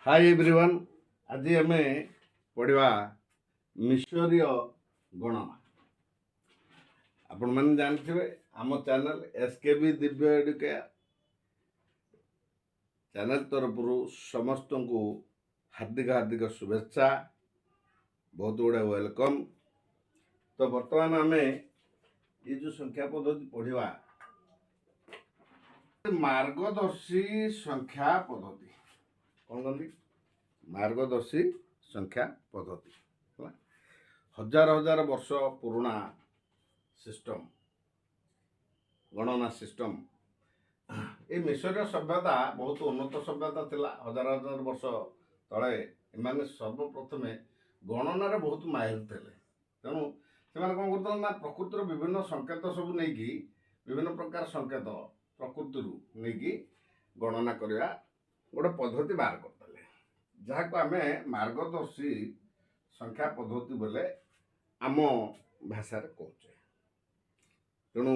Hi everyone. आज आम पढ़ा मिशरीय गणना। आपण मैंने जानते आम channel SKB Divya Educare channel तरफ समस्त को हार्दिक हार्दिक शुभेच्छा, बहुत गुड़े वेलकम। तो बर्तमान आम ये जो संख्या पद्धति पढ़ा मार्गदर्शी संख्या पद्धति कौन कहते मार्गदर्शी संख्या पद्धति हजार हजार वर्ष पुराना सिस्टम गणना सिस्टम। ये मिशर सभ्यता बहुत उन्नत सभ्यता थिला। हजार हजार वर्ष तले एमाने सर्वप्रथम गणनार बहुत माहिर थे। तेणु से कौन करते ना प्रकृतिर विभिन्न संकेत सब नहीं विभिन्न प्रकार संकेत प्रकृति नहीं गणना करवा गोटे पद्धति बाहर करते जहाँ को आम मार्गदर्शी संख्या पद्धति बोले आम भाषा कहे। तेणु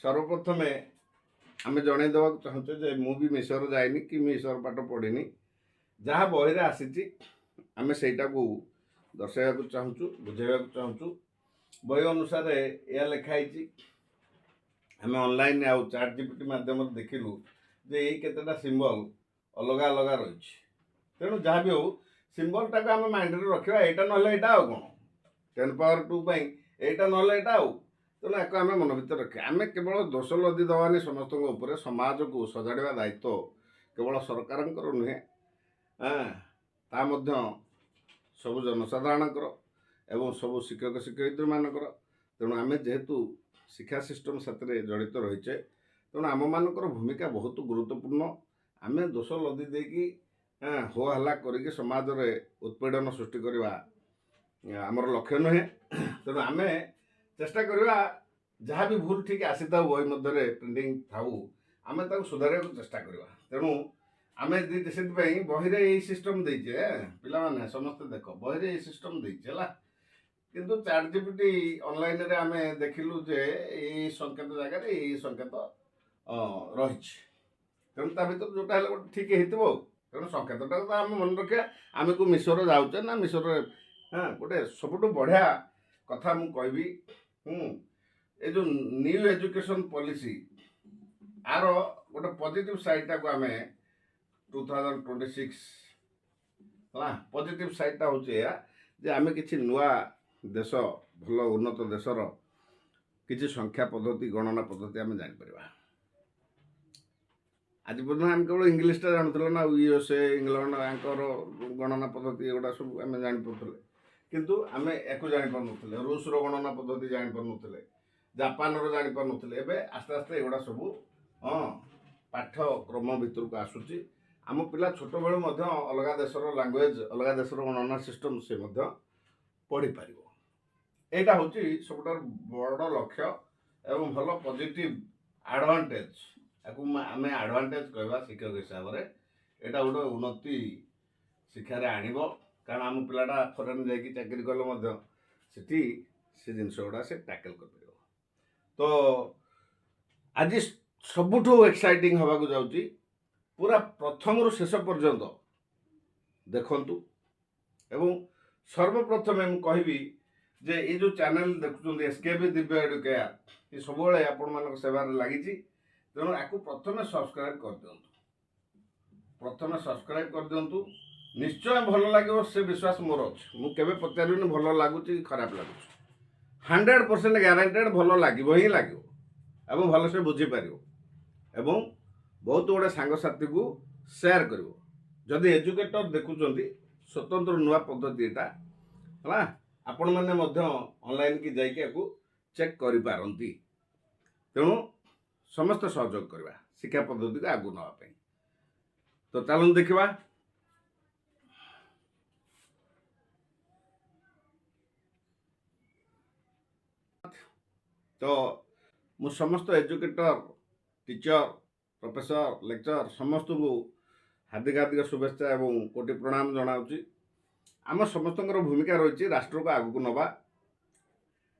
सर्वप्रथम आम जन देवाक चाहूँ जे मु भी मिशर जाइनी कि मिशर पाठ पढ़िनी, जहाँ बही आसी आम सेटा को दर्शाइवा चाहूँ बुझेवा चाहूँ। बही अनुसार यह लिखाई आम ऑनलाइन आउ चैट जीपीटी माध्यम देखिलु जे ये केतेटा सिंबल अलग अलग रही। तेणु जहाँ भी हो सिंबल टाक आम माइंड रे रखा यहाँ ना यहाँ आउ कौन 10 पावर 2 यहाँ ना यहाँ आउ। तेणु या आम मन भर रखा आम केवल दोष लदी दवानी समस्त उपर समाज को सजाड़ा दायित्व केवल सरकार नुहे सब जनसाधारण एवं सब शिक्षक शिक्षयित्री मानकर। तेणु आम जेहेतु शिक्षा सिस्टम साथ जड़ित रहीचे तेणु आम मानकर भूमिका बहुत गुरुत्वपूर्ण। आम दोष लदी देकी हो हल्ला करके समाज रे उत्पीड़न सृष्टि करवा आमर लक्ष्य नुहे। तेणु आम चेष्टा करवा जहाँ भी भूल ठीक आसी था बही मध्य प्रिंटिंग थाऊ आम सुधार चेष्टा करवा। तेणु आम से बही यही सिस्टम देचे पिला समस्ते देख बही यही सिस्टम देचे किंतु चैट जीपीटी ऑनलाइन रे आम देखिलु जे ये संकेत जगह ये संकेत रही। तेणु ता भर जोटा ठीक हो तेणु संकेतटा तो आम मन रखा आम को मिशर जाऊे ना मिशर गोटे सबुठ बढ़िया कथा मु कहबी ये जो न्यू एजुकेशन पॉलिसी आर गोटे पॉजिटिव साइडटा को आम 2026 पॉजिटिव साइडटा हूँ जे आम किसी नुआ देश भल उन्नत देशर किसी संख्या पद्धति गणना पद्धति आम जापर। आज पर्यटन आम केवल इंग्लीटा जानूल ना यूएसए इंग्लैंड आंकर गणना पद्धति एगुड़ा सब आम जापर किंतु आम या जापर रूसर गणना पद्धति जापर जापान जापर एवं आस्ते आस्ते एगुड़ा सब पाठ्यक्रम भितर को आसूची। आम पिला छोट बेलू अलग देशर लैंग्वेज अलग देशर गणना सिस्टम से पढ़ी पार। यहाँ हूँ सब बड़ लक्ष्य एवं भल पॉजिटिव एडवांटेज आम एडवांटेज कहवा शिक्षक हिसाब से यहाँ गोटे उन्नति शिक्षार आण कारण आम पिलाटा फरेन जाकि चाकरी कले से जिनस गुड़ा से टैकल कर। तो आज सबुठ एक्साइटिंग हवा को जाऊँगी पूरा प्रथम रु शेष पर्यंत देखंतु एवं सर्वप्रथम मैं कहबी जे ये जो चैनल देखुं एसकेबी दिव्य एडुकेयर ये सब आपण सेवार लगी। तेणु या प्रथम सब्सक्राइब कर दिंतु प्रथम सब्सक्राइब कर दिंतु निश्चय भल लगे से विश्वास मोर अच्छे मुझे पचारि भल लगुच खराब लगुच 100% ग्यारंटेड भल लगे ही लगे एवं भल से बुझीपर एवं बहुत गुड़े सांगसाथी को शेयर कर जदि एजुकेटर देखुं स्वतंत्र नुआ पद्धति है आपण मैंने ऑनलाइन की जाइए चेक करिपारंती। तेणु समस्त सहयोग करवा शिक्षा पद्धति को आगु नापी। तो चलू देखा तो मु समस्त एजुकेटर टीचर प्रोफेसर लेक्चर समस्त को हार्दिक हार्दिक शुभेच्छा एवं कोटि प्रणाम जनाऊँगी। आम समस्त भूमिका रही राष्ट्र को आगू नवा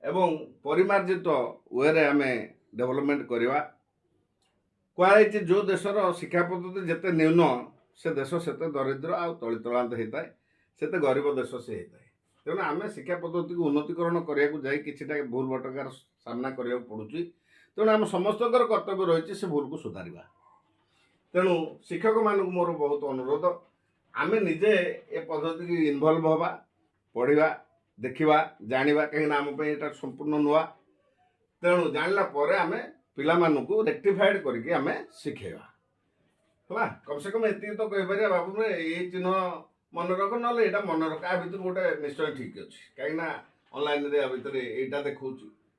एवं परिमार्जित वे आम डेवलपमेंट करवा। कहुई जो देशर शिक्षा पद्धति जिते न्यून से देश सेते दरिद्र आ तलितलांत होता है सेते गरीब देश से होता है। तेणु आम शिक्षा पद्धति को उन्नतीकरण करने किसी भूल भटकार सामना करने पड़ुची। तेणु आम समस्त कर्तव्य रही से भूल को सुधारिबा। तेणु शिक्षक मानक मोर बहुत अनुरोध आमे निजे ए पद्धति की इनवल्व हवा पढ़ा देखा जाना कहीं आम यहाँ संपूर्ण नुआ। तेणु जानला पर आमे पिला मानकु रेक्टिफाइड करके आमे शिखेवा है। कम से कम ये तो कहीपर बाबू ये चिन्ह मन रख ना यहाँ मन रख आ भर गोटे निश्चय ठीक अच्छे कहीं ऑनलाइन भितर यहाँ देखा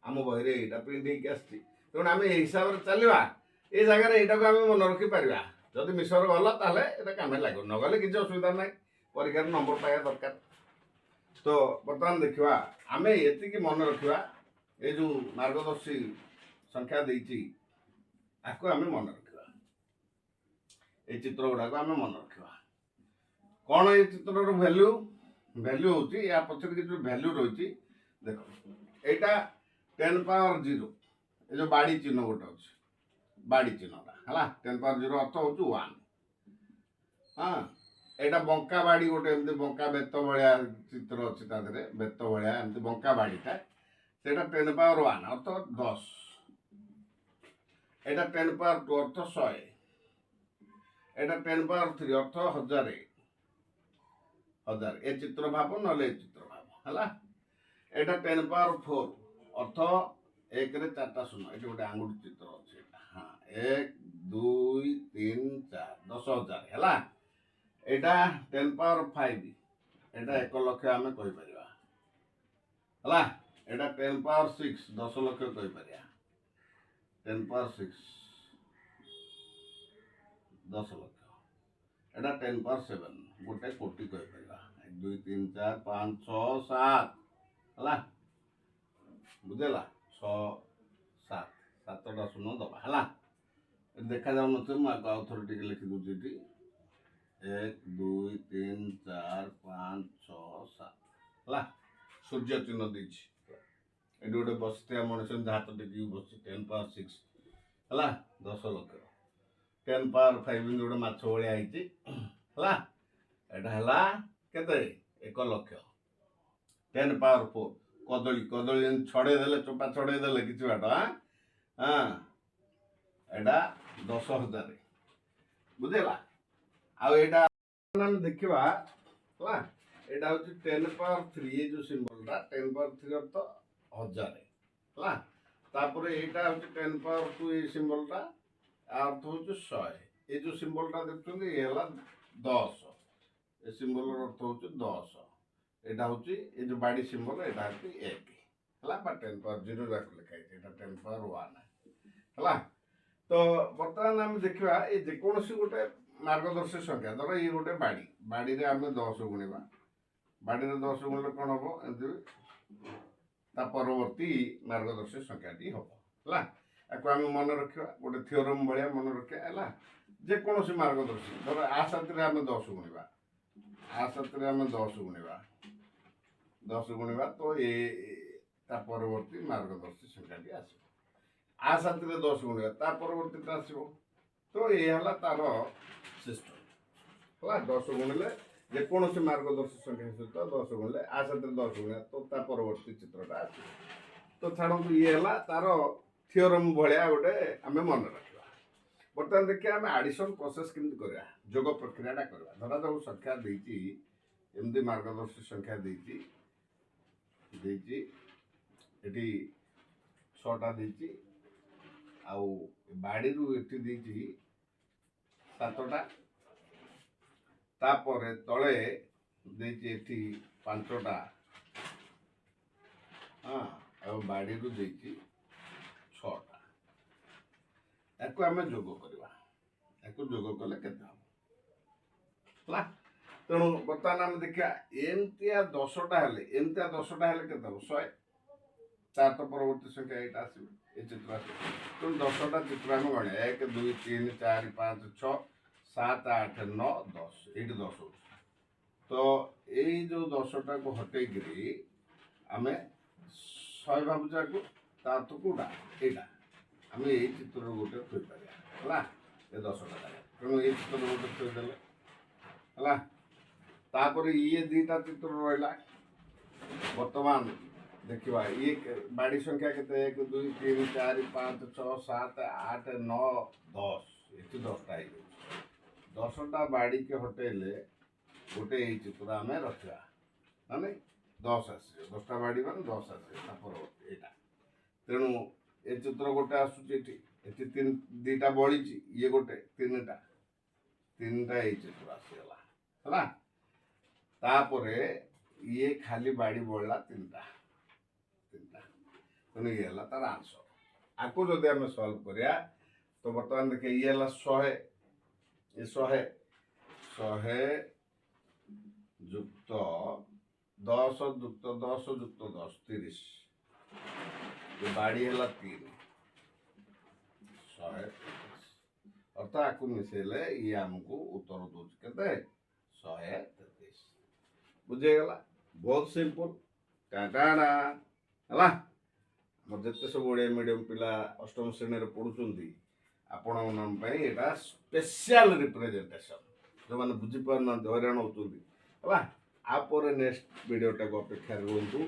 आम बही यहाँ प्रिंट होगी आसी। तेणु आम हिसाब से चलवा ये जगह यहाँ को आम मन रखिपर जदि मिसर गला ताले कम लगे न गले किसी असुविधा ना परीक्षार नंबर पाया दरकार। तो बर्तमान देखा आम ये मन रखा ये जो मार्गदर्शी संख्या देती आपको आम मन रखा ये चित्र गुड़ाक आम मन रखा कौन ये चित्र वैल्यू वैल्यू हूँ या पचर जो वैल्यू रही देख यहाँ 10 पावर 0 ये जो बाड़ी चिन्ह गोटे अच्छे बाड़ी चिन्हटा है 10 पावर 0 अर्थ हूँ 1। हाँ यहाँ बंका बाड़ी गोटे एमती बंका बेत भाया चित्र अच्छी तादे बेत भाया एमती बंका बाड़ीटा से 10 पावर 1 अर्थ 10। यहाँ 10 पावर 2 अर्थ 100। यहाँ 10 पावर 3 अर्थ 1000 1000 ए चित्र भाव ना चित्र भाव है। यहाँ 10 पावर 4 अर्थ 1 रे 4टा शून्य ये गोटे आंगुठी चित्र अच्छे। हाँ 1 2 3 4 10,000 है। यहाँ 10 पावर 5 यहाँ 1 लाख आम कहीपर है। यहाँ 10 पावर 6 10 लाख कहीपर 10 पावर 6 10 लाख। यहाँ 10 पावर 7 गोटे कोटी कहीपर 1 2 3 4 5 6 7 है बुझेगा 6 7 7टा शून्य दबा है देखा जाऊ मुझे आउ थे टे लिखी दूसरी 1 2 3 4 5 6 7 है सूर्य चिन्ह देती गोटे बसता मनुष्य हाथ टेक बस 10 पावर 6 है 10 लाख। 10 पावर 5 गोटे माछ भाया है यहाँ केते 1 लाख। 10 पावर 4 कदली कदली छड़े देले चोपा छड़े देले किसी बाट हाँ यहाँ 10,000 बुझेगा। आईटा देखा है यहाँ हूँ 10 पावर 3 ये जो सिंबलटा 10 पावर 3 अर्थ 1000 है। तापर यहाँ हूँ 10 पावर 2 ये सिंबलटा अर्थ हूँ 100। ये जो सिंबलटा देखते ये 10 ये सिंबल अर्थ हूँ 10। यहाँ हूँ ये जो बाड़ी सिंबल यहाँ हूँ 1 है 10 पावर 0 जाक लिखाई 10 पावर 1 है। तो बर्तमान आम देखा ये जेकोसी गोटे मार्गदर्शी संख्या धर ये गोटे बाड़ी बाड़ी रे आम 10 गुणवा बाड़ी रे 10 गुणले कौन हम एमती परवर्ती मार्गदर्शी संख्याटी हम है आम मन रखा गोटे थियोरम भाया मन रखा है जेकोसी मार्गदर्शी धर आ साथ आम 10 गुणवा आ साथ आम 10 गुणवा तो ये परवर्ती मार्गदर्शी संख्याटी आस आ साथ 10 गुणवा परवर्ती आसो तो ये तार सिस्टम है 10 गुणिले जेकोसी मार्गदर्शी संख्या सहित 10 गुणिले आ साथ 10 गुणा तो परवर्ती चित्रटा आस। तो छाड़ू ये तार थियोरम भाया गोटे आम मन रखा। बर्तमान देखिए आम आडिशन प्रोसेस केमती करवा जोग प्रक्रियाटा करवा धरा जो संख्या देती एमती मार्गदर्शी संख्या देती ये 6टा देती आउ बाड़ी एटी देती 7टा तापर तले देती 5टा हाँ और बाड़ी देती 6टा या आम जोग करवा या जोग कले के तेणु बर्तमान आम देखा एमतिया 10टा एमतिया 10टा के 100 तार तो परवर्ती संख्या यहाँ आस चित्र आस। तेणु 10टा चित्र आम गणिया 1 2 3 4 5 6 7 8 9 10 ये 10 हो। तो यही जो 10टा को हटेकरी आम 100 भावुचा को तार तो कौटा यहाँ आम यही चित्र गोटे थोपार है ये 10टा जगह तेणु ये चित्र गोटे थोदेले है तापर ये दुईटा चित्र रहा बर्तमान देखा ये बाड़ी संख्या के 1 2 3 4 5 6 7 8 9 10 ये 10टा हो 10टा बाड़ी के हटेले गोटे ये चित्र आम रखा माने 10 आस 10टा बाड़ी मान 10 आस तेणु ये चित्र गोटे आसूची दीटा बड़ी ये गोटे तीनटा ये चित्र आसीगला है तापरे ये खाली बाड़ी बढ़ला तीनटा तेणु ये तार आंसर आपको जदि आम सल्व करिया तो बर्तमान देखिए ये 100 ये 100 जुक्त 10 जुक्त 10 जुक्त 10 30 ये बाड़ी है 3 100 अर्थात आपको मिसेले ये आमको उत्तर दूच के 133 बुझेगला बहुत सिंपल टाटा है मोर जिते सब ओडिया मीडियम पिला अष्टम श्रेणी में पढ़ुंट आपण यहाँ स्पेशल रिप्रेजेंटेशन जो मैंने बुझीपार हईराण होती आपर नेक्स्ट वीडियोटा को अपेक्षा रुहतु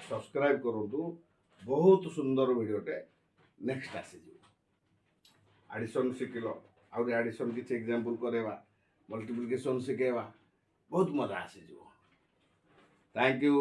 सब्सक्राइब करूँ बहुत सुंदर वीडियोटे नेक्स्ट आसीज एडिशन शिखल आउरी एडिशन किसी एग्जांपल करेवा मल्टीप्लिकेशन शिखेवा बहुत मजा आसीज थैंक यू।